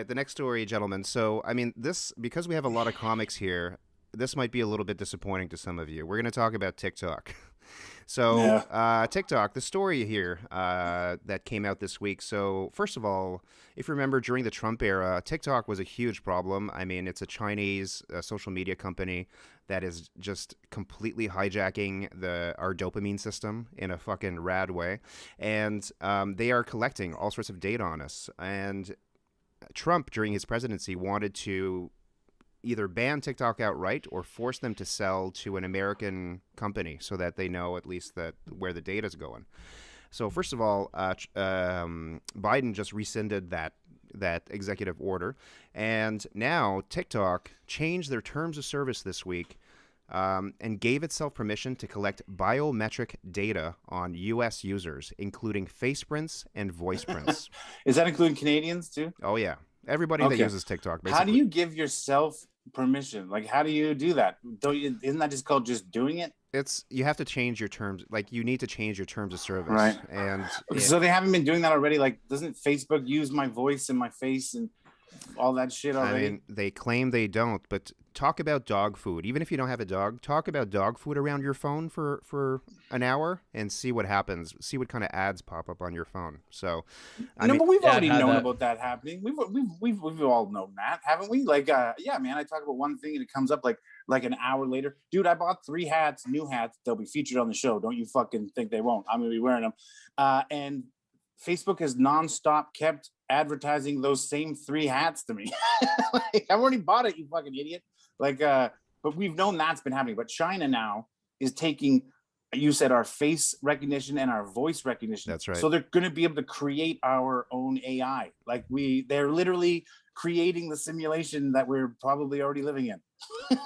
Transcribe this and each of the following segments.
right, the next story, gentlemen. So, I mean, because we have a lot of comics here, this might be a little bit disappointing to some of you. We're going to talk about TikTok. So, Yeah. TikTok, the story here that came out this week. So, first of all, if you remember during the Trump era, TikTok was a huge problem. I mean, it's a Chinese social media company that is just completely hijacking our dopamine system in a fucking rad way. And they are collecting all sorts of data on us. And Trump, during his presidency, wanted to either ban TikTok outright or force them to sell to an American company so that they know at least that where the data is going. So first of all, Biden just rescinded that executive order, and now TikTok changed their terms of service this week and gave itself permission to collect biometric data on U.S. users, including face prints and voice prints. Is that including Canadians too? Oh yeah, everybody that uses TikTok. Basically. How do you give yourself permission? Like, how do you do that? Isn't that just called just doing it? You have to change your terms. Like, you need to change your terms of service. Right. And so they haven't been doing that already. Like, doesn't Facebook use my voice and my face and all that shit already? I mean, they claim they don't, but talk about dog food. Even if you don't have a dog, talk about dog food around your phone for an hour and see what happens. See what kind of ads pop up on your phone. So, but we've already known about that happening. We've all known that, haven't we? Like, yeah, man, I talk about one thing and it comes up like an hour later. Dude, I bought 3 hats, new hats. They'll be featured on the show. Don't you fucking think they won't? I'm gonna be wearing them. And Facebook has nonstop kept advertising those same 3 hats to me. Like, I've already bought it, you fucking idiot. Like, but we've known that's been happening. But China now is taking, you said, our face recognition and our voice recognition. That's right. So they're going to be able to create our own AI. Like, they're literally creating the simulation that we're probably already living in.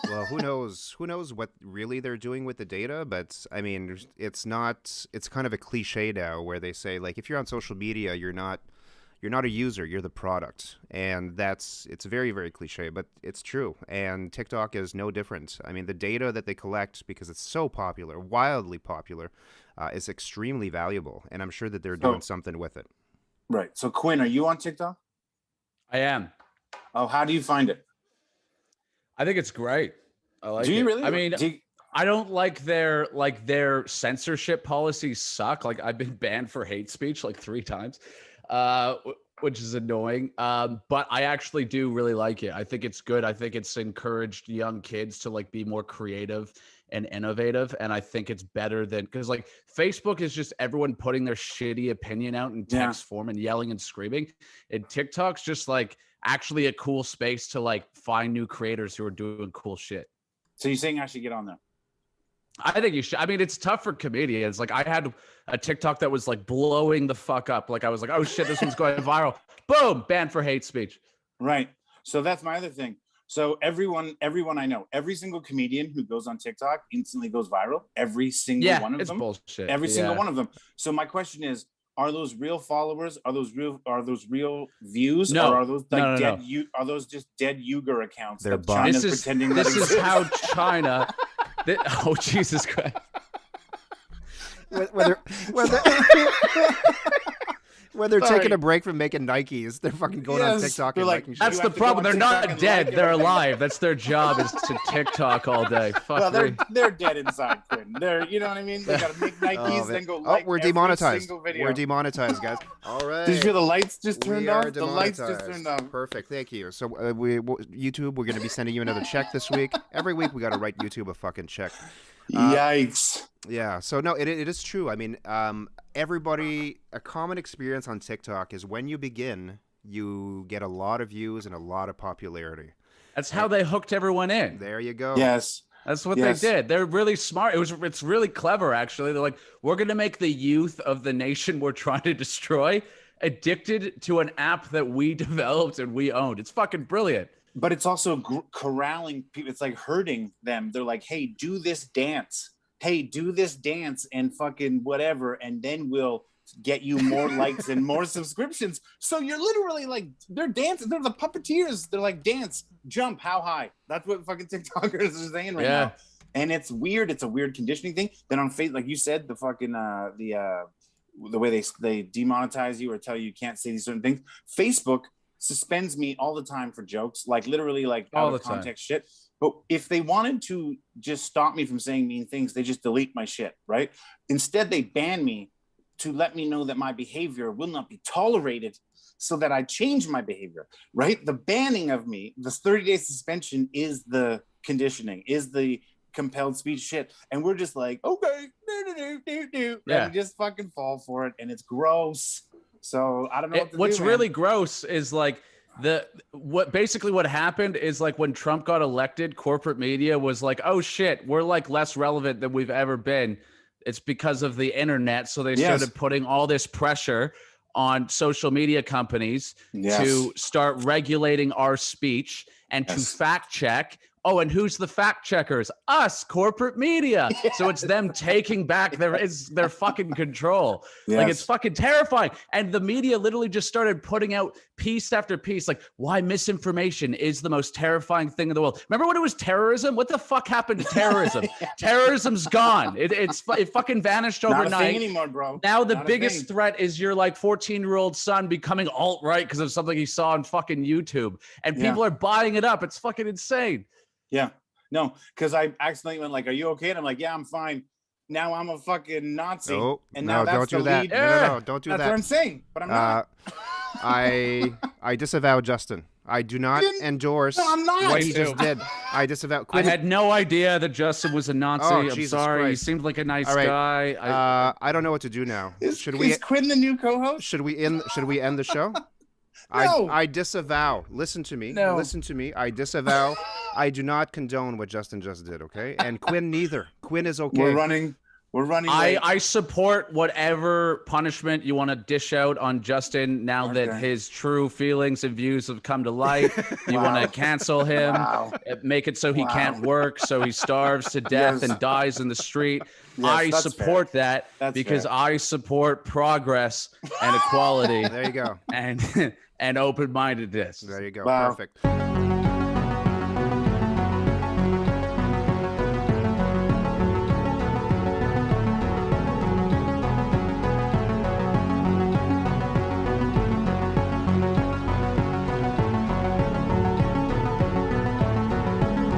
Well, who knows what really they're doing with the data, but I mean, it's kind of a cliche now where they say, like, if you're on social media, you're not a user, you're the product. And it's very, very cliche, but it's true. And TikTok is no different. I mean, the data that they collect, because it's so popular, wildly popular, is extremely valuable. And I'm sure that they're doing something with it. Right. So, Quinn, are you on TikTok? I am. Oh, how do you find it? I think it's great. I like it. Do you really? I mean, I don't like their censorship policies suck. Like, I've been banned for hate speech like 3 times. Which is annoying. But I actually do really like it. I think it's good. I think it's encouraged young kids to like be more creative and innovative. And I think it's better than, because like Facebook is just everyone putting their shitty opinion out in text form and yelling and screaming. And TikTok's just like actually a cool space to like find new creators who are doing cool shit. So you're saying I should get on there? I think you should. I mean, it's tough for comedians. Like, I had a TikTok that was like blowing the fuck up. Like, I was like, oh shit, this one's going viral. Boom, banned for hate speech. Right. So that's my other thing. So everyone I know, every single comedian who goes on TikTok instantly goes viral. Every single one of them. It's bullshit. Every single one of them. So my question is, are those real followers? Are those real views? No. Or are those like no. Are those just dead Uyghur accounts They're that China's pretending that This is how China. Oh, Jesus Christ. When they're taking a break from making Nikes, they're fucking going on TikTok and liking shit. That's the problem. They're not dead. They're alive. That's their job, is to TikTok all day. Fuck they're dead inside, Quinn. You know what I mean? They gotta make Nikes, then go like we're demonetized. We're demonetized, guys. All right. Did you hear the lights just turned off? The lights just turned off. Perfect. Thank you. So YouTube, we're going to be sending you another check this week. Every week we got to write YouTube a fucking check. Yikes. Yeah. So no, it is true. I mean, a common experience on TikTok is when you begin, you get a lot of views and a lot of popularity. That's how they hooked everyone in. There you go. Yes. That's what they did. They're really smart. It's really clever, actually. They're like, we're going to make the youth of the nation we're trying to destroy addicted to an app that we developed and we owned. It's fucking brilliant. But it's also corralling people. It's like hurting them. They're like, hey, do this dance. Hey, do this dance and fucking whatever. And then we'll get you more likes and more subscriptions. So you're literally like, they're dancing. They're the puppeteers. They're like, dance, jump, how high? That's what fucking TikTokers are saying right now. And it's weird. It's a weird conditioning thing. Then on Facebook, like you said, the fucking, the way they demonetize you or tell you can't say these certain things. Facebook suspends me all the time for jokes, like literally like All out the of time. context shit. But if they wanted to just stop me from saying mean things, they just delete my shit, right? Instead, they ban me to let me know that my behavior will not be tolerated so that I change my behavior, right? The banning of me, this 30-day suspension is the conditioning, is the compelled speech shit. And we're just like, okay, and just fucking fall for it. And it's gross. So I don't know What's really gross is like what happened is like when Trump got elected, corporate media was like, oh shit, we're like less relevant than we've ever been. It's because of the internet. So they started putting all this pressure on social media companies to start regulating our speech and to fact check. Oh, and who's the fact checkers? Us, corporate media. So it's them taking back their fucking control. Like, it's fucking terrifying. And the media literally just started putting out piece after piece, like why misinformation is the most terrifying thing in the world. Remember when it was terrorism? What the fuck happened to terrorism? Terrorism's gone. It fucking vanished overnight. Not a thing anymore, bro. Now the biggest threat is your like 14-year-old son becoming alt-right because of something he saw on fucking YouTube. And people are buying it up. It's fucking insane. Yeah, no, because I accidentally went like, "Are you okay?" And I'm like, "Yeah, I'm fine." Now I'm a fucking Nazi. No, and now that's don't do that. lead. No, don't do that. That's what I'm saying, but I'm not. I disavow Justin. I do not endorse what he just did. I disavow. Quinn, I had no idea that Justin was a Nazi. Oh, I'm Jesus sorry. Christ. He seemed like a nice All right. guy. I don't know what to do now. Is Quinn the new co-host? Should we end the show? No. I disavow. Listen to me. No. Listen to me. I disavow. I do not condone what Justin just did, okay? And Quinn neither. Quinn is okay. We're running. I support whatever punishment you want to dish out on Justin now that his true feelings and views have come to light. You want to cancel him, make it so he can't work, so he starves to death and dies in the street. I support that because I support progress and equality. There you go. And open-mindedness. There you go. Wow. Perfect.